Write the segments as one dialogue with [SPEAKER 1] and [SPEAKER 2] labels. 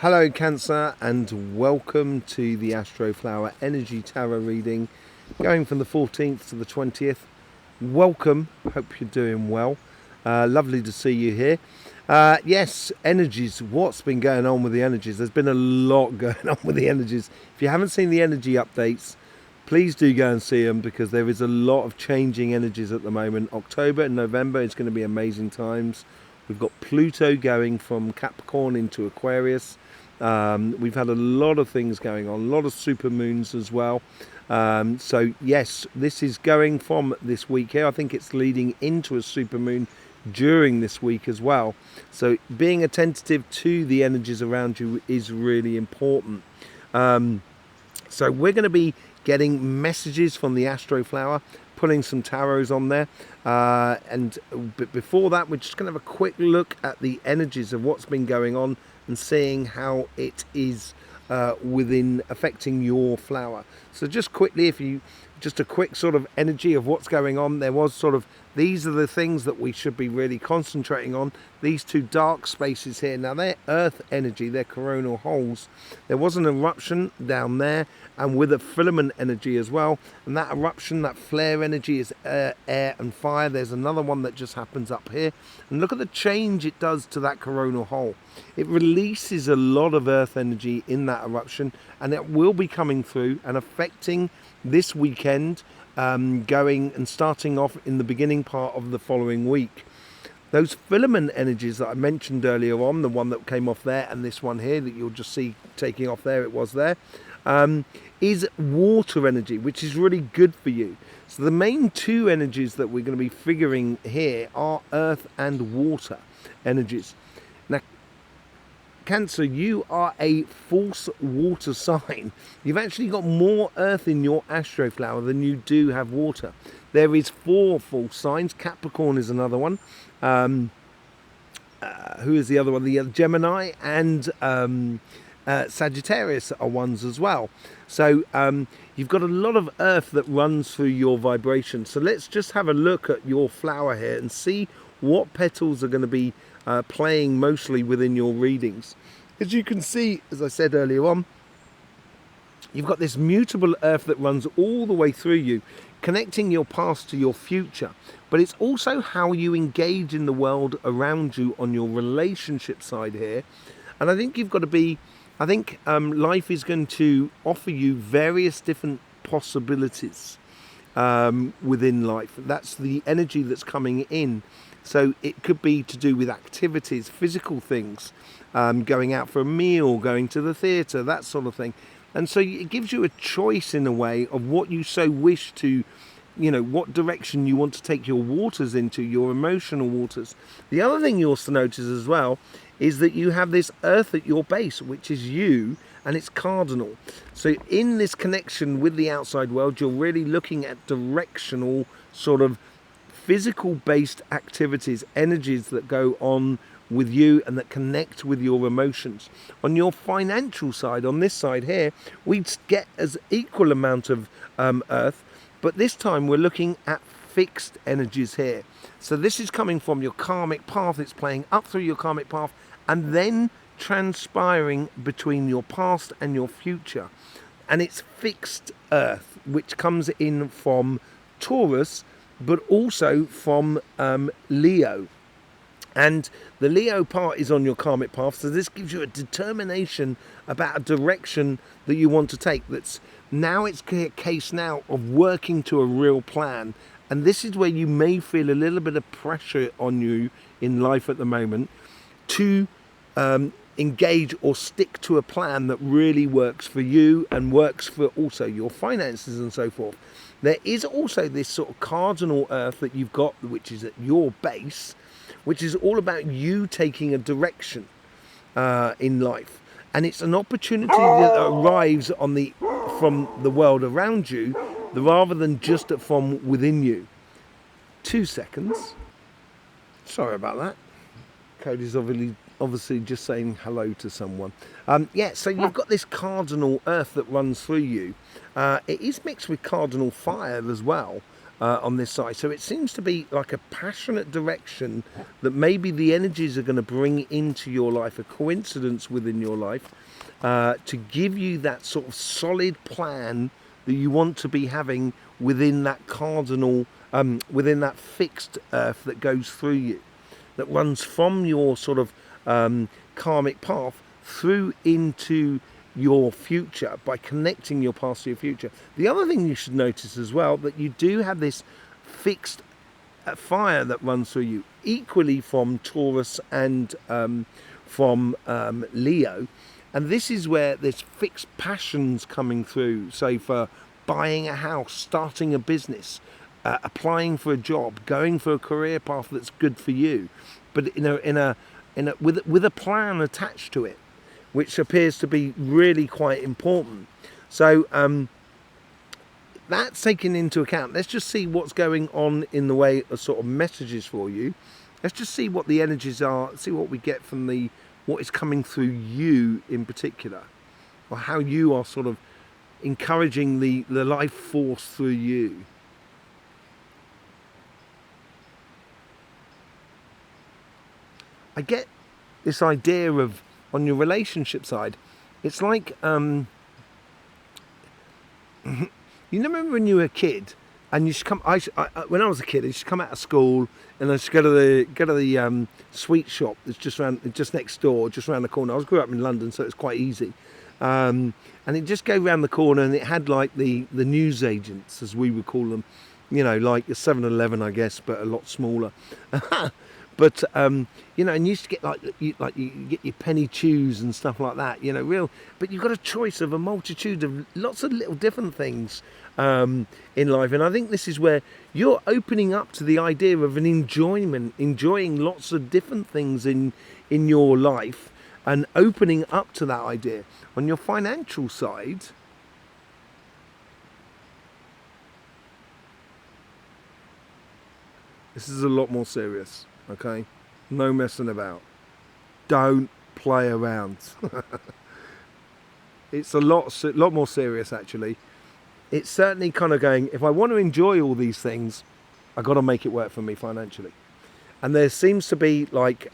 [SPEAKER 1] Hello Cancer, and welcome to the Astroflower Energy Tarot reading going from the 14th to the 20th. Welcome, hope you're doing well. Lovely to see you here. Yes, energies, what's been going on with the energies? There's been a lot going on with the energies. If you haven't seen the energy updates, please do go and see them, because there is a lot of changing energies at the moment. October and November is going to be amazing times. We've got Pluto going from Capricorn into Aquarius. We've had a lot of things going on, a lot of super moons as well. So yes, this is going from this week here. I think it's leading into a super moon during this week as well. So being attentive to the energies around you is really important. So we're going to be getting messages from the Astroflower, pulling some tarots on there. But before that, we're just going to have a quick look at the energies of what's been going on and seeing how it is within affecting your flower. So just quickly, just a quick sort of energy of what's going on. There was sort of, these are the things that we should be really concentrating on. These two dark spaces here, now they're earth energy, they're coronal holes. There was an eruption down there, and with a filament energy as well, and that eruption, that flare energy is air and fire. There's another one that just happens up here, and look at the change it does to that coronal hole. It releases a lot of earth energy in that eruption, and it will be coming through and affecting this weekend, going and starting off in the beginning part of the following week. Those filament energies that I mentioned earlier on, the one that came off there and this one here that you'll just see taking off there, it was there, is water energy, which is really good for you. So the main two energies that we're going to be figuring here are earth and water energies. Now, Cancer, you are a false water sign. You've actually got more earth in your Astroflower than you do have water. There is 4 false signs. Capricorn is another one. Who is the other one? The Gemini and Sagittarius are ones as well. So you've got a lot of earth that runs through your vibration. So let's just have a look at your flower here and see what petals are going to be playing mostly within your readings. As you can see, as I said earlier on, you've got this mutable earth that runs all the way through you, connecting your past to your future. But it's also how you engage in the world around you on your relationship side here. And I think you've got to be, life is going to offer you various different possibilities within life. That's the energy that's coming in. So it could be to do with activities, physical things, going out for a meal, going to the theatre, that sort of thing. And so it gives you a choice in a way of what you so wish to, what direction you want to take your waters into, your emotional waters. The other thing you also notice as well is that you have this earth at your base, which is you, and it's cardinal. So in this connection with the outside world, you're really looking at directional sort of physical based activities, energies that go on with you and that connect with your emotions. On your financial side, on this side here, we get as equal amount of earth, but this time we're looking at fixed energies here. So this is coming from your karmic path. It's playing up through your karmic path and then transpiring between your past and your future. And it's fixed earth, which comes in from Taurus, but also from Leo. And the Leo part is on your karmic path, so this gives you a determination about a direction that you want to take. It's a case now of working to a real plan. And this is where you may feel a little bit of pressure on you in life at the moment to engage or stick to a plan that really works for you and works for also your finances and so forth. There is also this sort of cardinal earth that you've got, which is at your base, which is all about you taking a direction in life. And it's an opportunity that arrives from the world around you rather than just from within you. 2 seconds. Sorry about that. Cody's obviously just saying hello to someone. So you've got this cardinal earth that runs through you. It is mixed with cardinal fire as well. on this side. So it seems to be like a passionate direction that maybe the energies are going to bring into your life, a coincidence within your life, to give you that sort of solid plan that you want to be having within that cardinal, within that fixed earth that goes through you, that runs from your sort of karmic path through into your future by connecting your past to your future. The other thing you should notice as well, that you do have this fixed fire that runs through you, equally from Taurus and from Leo. And this is where there's fixed passions coming through, say for buying a house, starting a business, applying for a job, going for a career path that's good for you, but with a plan attached to it, which appears to be really quite important. So that's taken into account. Let's just see what's going on in the way of sort of messages for you. Let's just see what the energies are, see what we get from what is coming through you in particular, or how you are sort of encouraging the life force through you. I get this idea of, on your relationship side, it's like, you remember when you were a kid and you should come, when I was a kid, I used to come out of school and I used to go to the sweet shop that's just next door, just around the corner. I grew up in London, so it's quite easy. And it just go around the corner, and it had like the news agents, as we would call them, like a 7-Eleven, I guess, but a lot smaller. But and you used to get you get your penny chews and stuff like that, but you've got a choice of a multitude of lots of little different things in life. And I think this is where you're opening up to the idea of enjoying lots of different things in your life, and opening up to that idea. On your financial side, this is a lot more serious. Okay, no messing about. Don't play around. It's a lot more serious, actually. It's certainly kind of going, if I want to enjoy all these things, I've got to make it work for me financially. And there seems to be like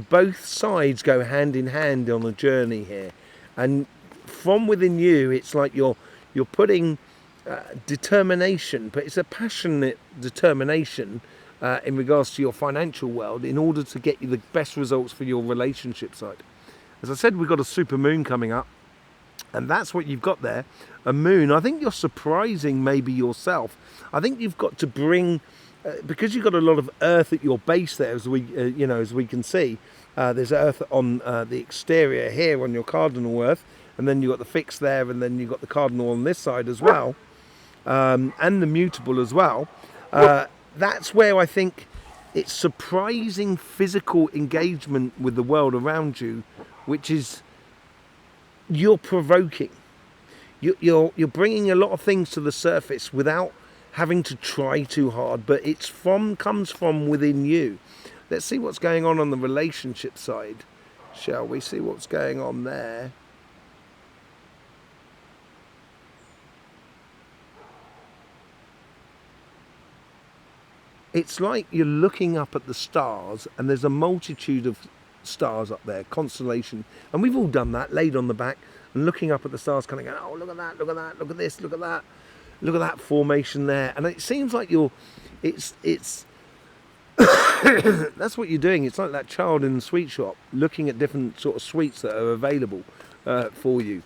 [SPEAKER 1] both sides go hand in hand on a journey here. And from within you, it's like you're putting determination, but it's a passionate determination in regards to your financial world, in order to get you the best results for your relationship side. As I said, we've got a super moon coming up, and that's what you've got there, a moon. I think you're surprising maybe yourself. I think you've got to bring, because you've got a lot of earth at your base there, as we can see. There's earth on the exterior here on your cardinal earth, and then you've got the fixed there, and then you've got the cardinal on this side as well, and the mutable as well. That's where I think it's surprising physical engagement with the world around you, which is you're provoking. You're bringing a lot of things to the surface without having to try too hard, but comes from within you. Let's see what's going on the relationship side, shall we? See what's going on there. It's like you're looking up at the stars, and there's a multitude of stars up there, constellation, and we've all done that, laid on the back and looking up at the stars, kind of going, oh, look at that, look at that, look at this, look at that, look at that formation there. And it seems like it's that's what you're doing. It's like that child in the sweet shop looking at different sort of sweets that are available for you.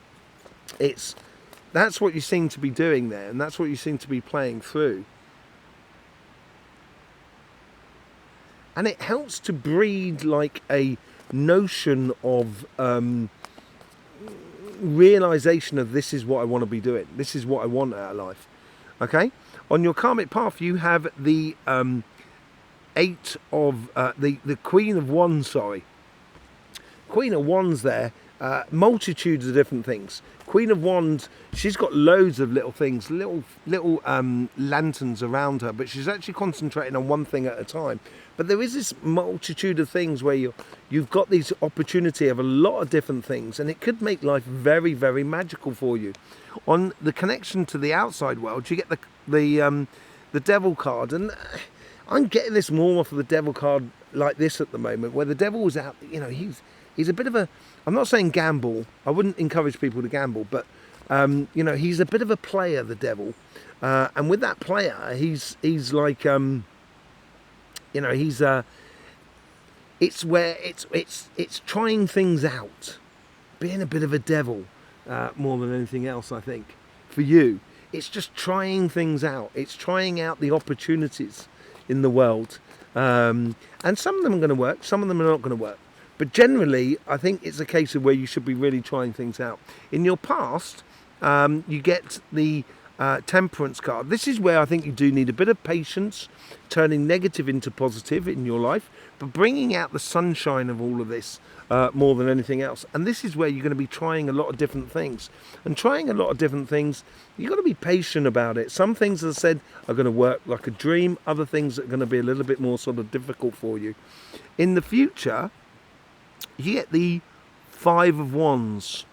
[SPEAKER 1] That's what you seem to be doing there, and that's what you seem to be playing through. And it helps to breed like a notion of realization of, this is what I want to be doing. This is what I want out of life. Okay? On your karmic path, you have the eight of the Queen of Wands. Sorry, Queen of Wands there. Multitudes of different things. Queen of Wands, she's got loads of little things, little lanterns around her, but she's actually concentrating on one thing at a time. But there is this multitude of things where you've got this opportunity of a lot of different things, and it could make life very, very magical for you. On the connection to the outside world, you get the devil card. And I'm getting this more off of the devil card like this at the moment, where the devil was out, you know, he's a bit of a, I'm not saying gamble, I wouldn't encourage people to gamble, but you know, he's a bit of a player, the devil. And with that player, he's like, you know, it's where it's trying things out, being a bit of a devil, more than anything else, I think, for you. It's just trying things out. It's trying out the opportunities in the world. And some of them are going to work, some of them are not going to work. But generally, I think it's a case of where you should be really trying things out. In your past, you get the temperance card. This is where I think you do need a bit of patience, turning negative into positive in your life, but bringing out the sunshine of all of this more than anything else. And this is where you're going to be trying a lot of different things. And trying a lot of different things, you've got to be patient about it. Some things, as I said, are going to work like a dream. Other things are going to be a little bit more sort of difficult for you. In the future, you get the 5 of Wands.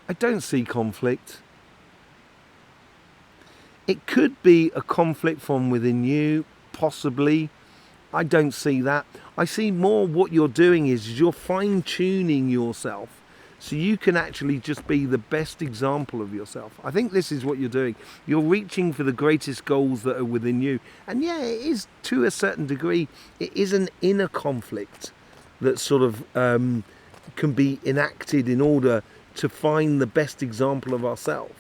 [SPEAKER 1] I don't see conflict. It could be a conflict from within you, possibly. I don't see that. I see more what you're doing is you're fine-tuning yourself so you can actually just be the best example of yourself. I think this is what you're doing. You're reaching for the greatest goals that are within you. And yeah, it is, to a certain degree, it is an inner conflict that sort of can be enacted in order to find the best example of ourselves.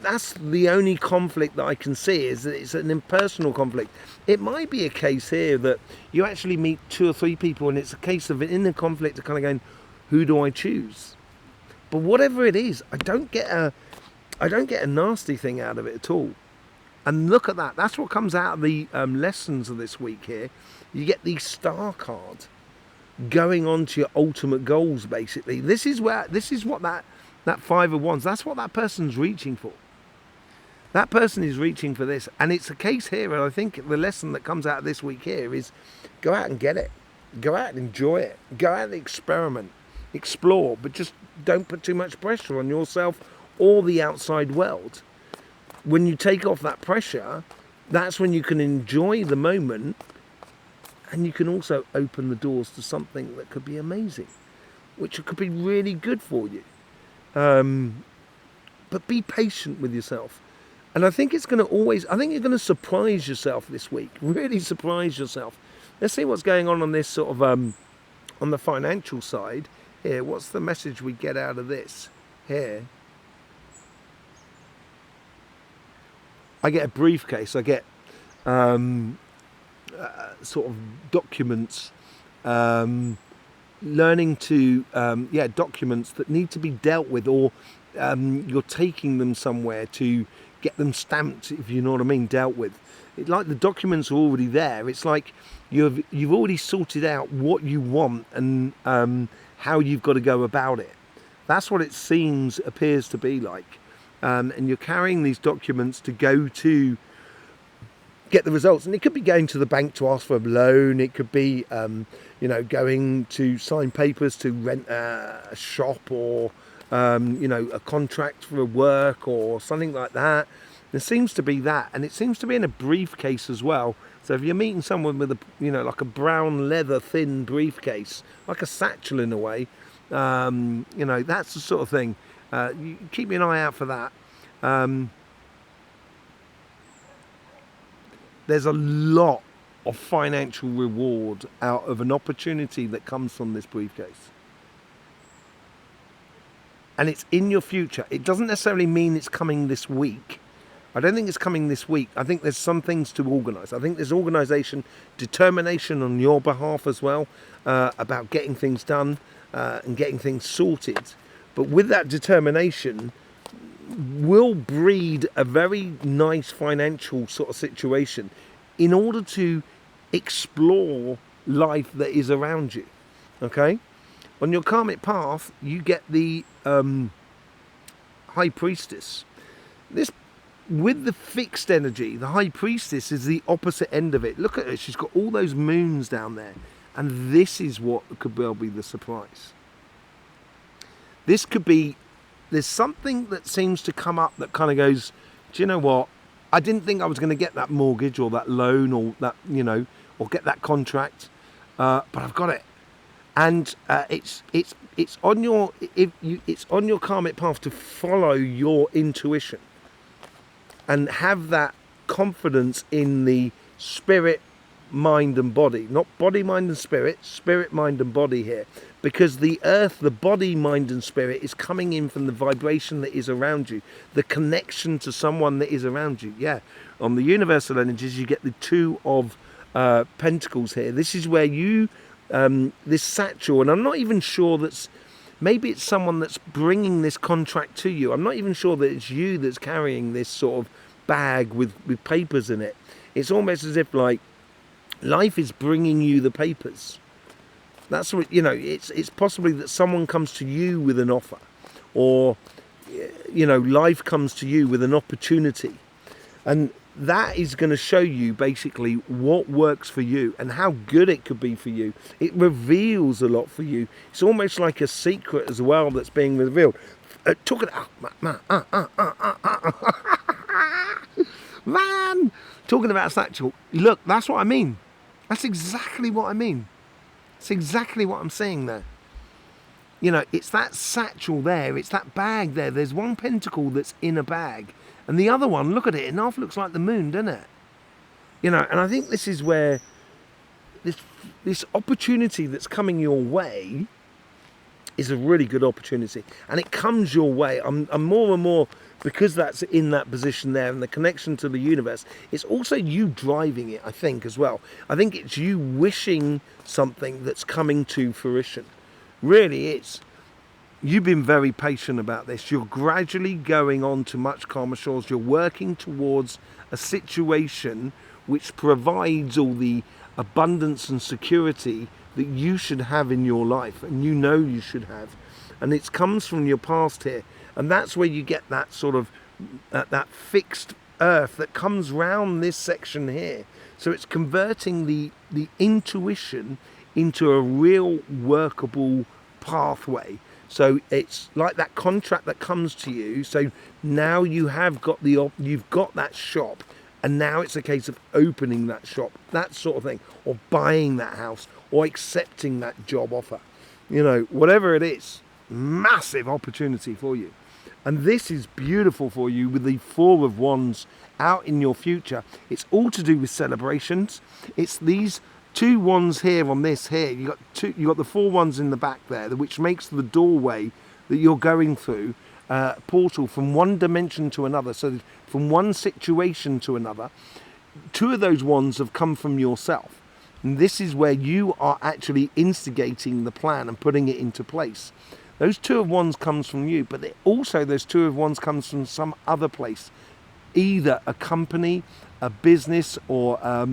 [SPEAKER 1] That's the only conflict that I can see, is that it's an impersonal conflict. It might be a case here that you actually meet 2 or 3 people and it's a case of an inner conflict of kind of going, who do I choose? But whatever it is, I don't get a nasty thing out of it at all. And look at that. That's what comes out of the lessons of this week here. You get the star card going on to your ultimate goals, basically. This is what that 5 of Wands, that's what that person's reaching for. That person is reaching for this. And it's a case here, and I think the lesson that comes out of this week here is go out and get it. Go out and enjoy it. Go out and experiment. Explore. But just don't put too much pressure on yourself or the outside world. When you take off that pressure, that's when you can enjoy the moment, and you can also open the doors to something that could be amazing, which could be really good for you. But be patient with yourself. And I think it's going to I think you're going to surprise yourself this week. Really surprise yourself. Let's see what's going on this sort of, on the financial side here. What's the message we get out of this here? I get a briefcase. I get sort of documents, learning to, documents that need to be dealt with, or you're taking them somewhere to get them stamped, if you know what I mean, dealt with. It's like the documents are already there. It's like you've already sorted out what you want and how you've got to go about it. That's what it appears to be like. And you're carrying these documents to go to get the results. And it could be going to the bank to ask for a loan. It could be, going to sign papers to rent a shop, or, a contract for a work or something like that. There seems to be that. And it seems to be in a briefcase as well. So if you're meeting someone with like a brown leather thin briefcase, like a satchel in a way, that's the sort of thing. You keep an eye out for that. There's a lot of financial reward out of an opportunity that comes from this briefcase. And it's in your future. It doesn't necessarily mean it's coming this week. I don't think it's coming this week. I think there's some things to organise. I think there's organisation, determination on your behalf as well, about getting things done and getting things sorted. But with that determination will breed a very nice financial sort of situation in order to explore life that is around you. Okay? On your karmic path, you get the High Priestess. This, with the fixed energy, the High Priestess is the opposite end of it. Look at her. She's got all those moons down there. And this is what could well be the surprise. This could be, there's something that seems to come up that kind of goes, do you know what? I didn't think I was going to get that mortgage or that loan or that, you know, or get that contract, but I've got it. And it's on your it's on your karmic path to follow your intuition and have that confidence in the spirit, mind and body, not body, mind and spirit, spirit, mind and body here, because the earth, the body, mind and spirit is coming in from the vibration that is around you, the connection to someone that is around you. Yeah, on the universal energies you get the two of pentacles here. This is where you this satchel, and I'm not even sure that's, maybe it's someone that's bringing this contract to you. I'm not even sure that it's you that's carrying this sort of bag with papers in it. It's almost as if like life is bringing you the papers. That's what, you know, it's possibly that someone comes to you with an offer, or, you know, life comes to you with an opportunity. And that is going to show you basically what works for you and how good it could be for you. It reveals a lot for you. It's almost like a secret as well that's being revealed. Man, talking about satchel. Look, that's what I mean. That's exactly what I mean. It's exactly what I'm saying there. You know, it's that satchel there. It's that bag there. There's one pentacle that's in a bag. And the other one, look at it, it half looks like the moon, doesn't it? You know, and I think this is where this opportunity that's coming your way is a really good opportunity. And it comes your way. I'm more and more, because that's in that position there and the connection to the universe, it's also you driving it, I think, as well. I think it's you wishing something that's coming to fruition. Really, it's, you've been very patient about this. You're gradually going on to much calmer shores. You're working towards a situation which provides all the abundance and security that you should have in your life, and you know you should have. And it comes from your past here. And that's where you get that sort of, that fixed earth that comes round this section here. So it's converting the intuition into a real workable pathway. So it's like that contract that comes to you. So now you have got you've got that shop, and now it's a case of opening that shop, that sort of thing, or buying that house, or accepting that job offer. You know, whatever it is, massive opportunity for you. And this is beautiful for you with the Four of Wands out in your future. It's all to do with celebrations. It's these two wands here on this here. You got the four wands in the back there, which makes the doorway that you're going through, portal from one dimension to another. So from one situation to another. Two of those wands have come from yourself. And this is where you are actually instigating the plan and putting it into place. Those two of wands comes from you, but also those two of wands comes from some other place. Either a company, a business, or a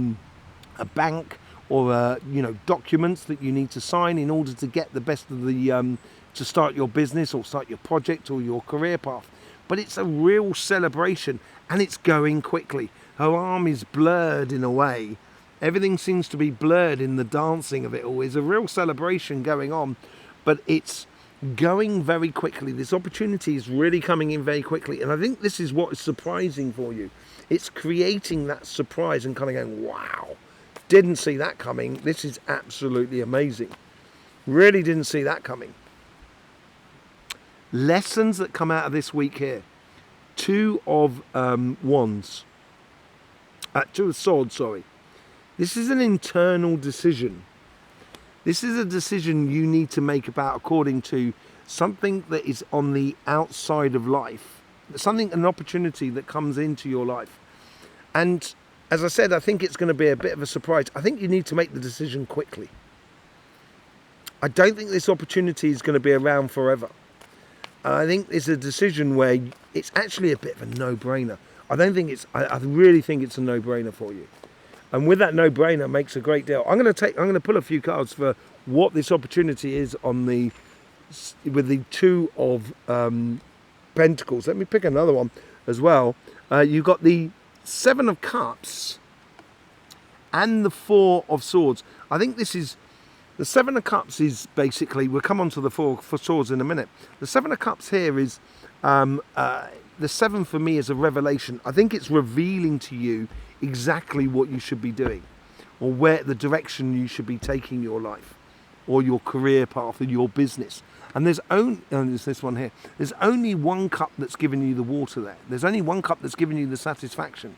[SPEAKER 1] bank, or you know, documents that you need to sign in order to get the best of the to start your business or start your project or your career path. But it's a real celebration, and it's going quickly. Her arm is blurred in a way. Everything seems to be blurred in the dancing of it all. There's a real celebration going on, but it's going very quickly. This opportunity is really coming in very quickly, and I think this is what is surprising for you. It's creating that surprise and kind of going, wow, didn't see that coming. This is absolutely amazing. Really didn't see that coming. Lessons that come out of this week here. Two of wands. Two of swords, sorry. This is an internal decision. This is a decision you need to make about according to something that is on the outside of life. Something, an opportunity that comes into your life. And as I said, I think it's going to be a bit of a surprise. I think you need to make the decision quickly. I don't think this opportunity is going to be around forever. And I think it's a decision where it's actually a bit of a no-brainer. I really think it's a no-brainer for you. And with that no-brainer makes a great deal. I'm going to pull a few cards for what this opportunity is on with the two of pentacles. Let me pick another one as well. You've got the Seven of Cups and the Four of Swords. I think this is, the Seven of Cups is basically, we'll come on to the Four of Swords in a minute. The Seven of Cups here is the 7 for me is a revelation. I think it's revealing to you exactly what you should be doing, or where the direction you should be taking your life, or your career path, or your business. And there's this one here. There's only one cup that's given you the water there. There's only one cup that's given you the satisfaction.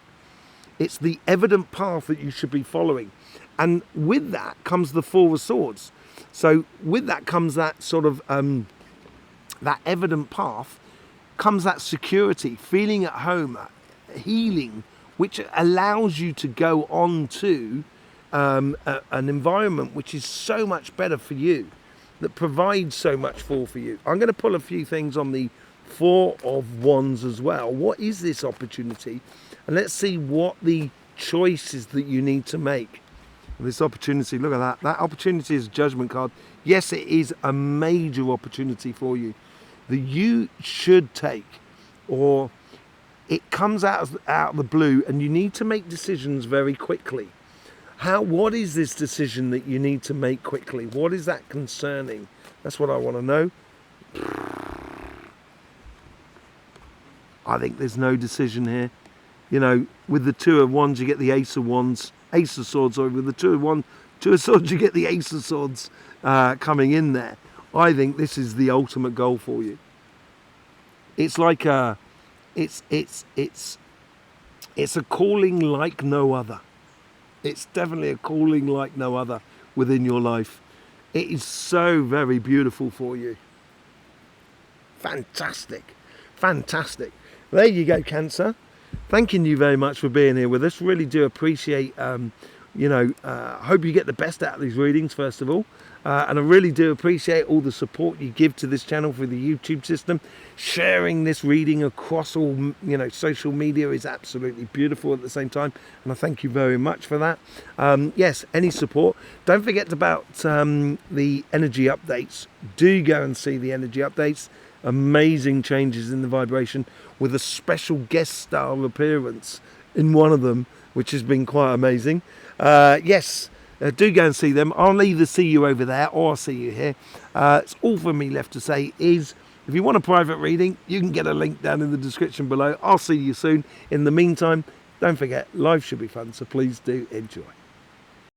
[SPEAKER 1] It's the evident path that you should be following. And with that comes the 4 of Swords. So with that comes that sort of, that evident path, comes that security, feeling at home, healing, which allows you to go on to an environment which is so much better for you, that provides so much for you. I'm going to pull a few things on the 4 of Wands as well. What is this opportunity? And let's see what the choices that you need to make. This opportunity, look at that. That opportunity is a Judgment card. Yes, it is a major opportunity for you that you should take, or it comes out of the blue, and you need to make decisions very quickly. What is this decision that you need to make quickly? What is that concerning? That's what I want to know. I think there's no decision here. You know, with the 2 of Wands, you get the Ace of Swords. Sorry, with the 2 of Swords, you get the Ace of Swords coming in there. I think this is the ultimate goal for you. It's like it's a calling like no other. It's definitely a calling like no other within your life. It is so very beautiful for you. Fantastic. Fantastic. There you go, Cancer. Thanking you very much for being here with us. Really do appreciate, hope you get the best out of these readings, first of all. And I really do appreciate all the support you give to this channel through the YouTube system. Sharing this reading across all, social media is absolutely beautiful at the same time. And I thank you very much for that. Yes, any support. Don't forget about the energy updates. Do go and see the energy updates. Amazing changes in the vibration, with a special guest star appearance in one of them, which has been quite amazing. Yes. Do go and see them. I'll either see you over there or I'll see you here. It's all for me left to say is, if you want a private reading, you can get a link down in the description below. I'll see you soon. In the meantime, don't forget, life should be fun, so please do enjoy.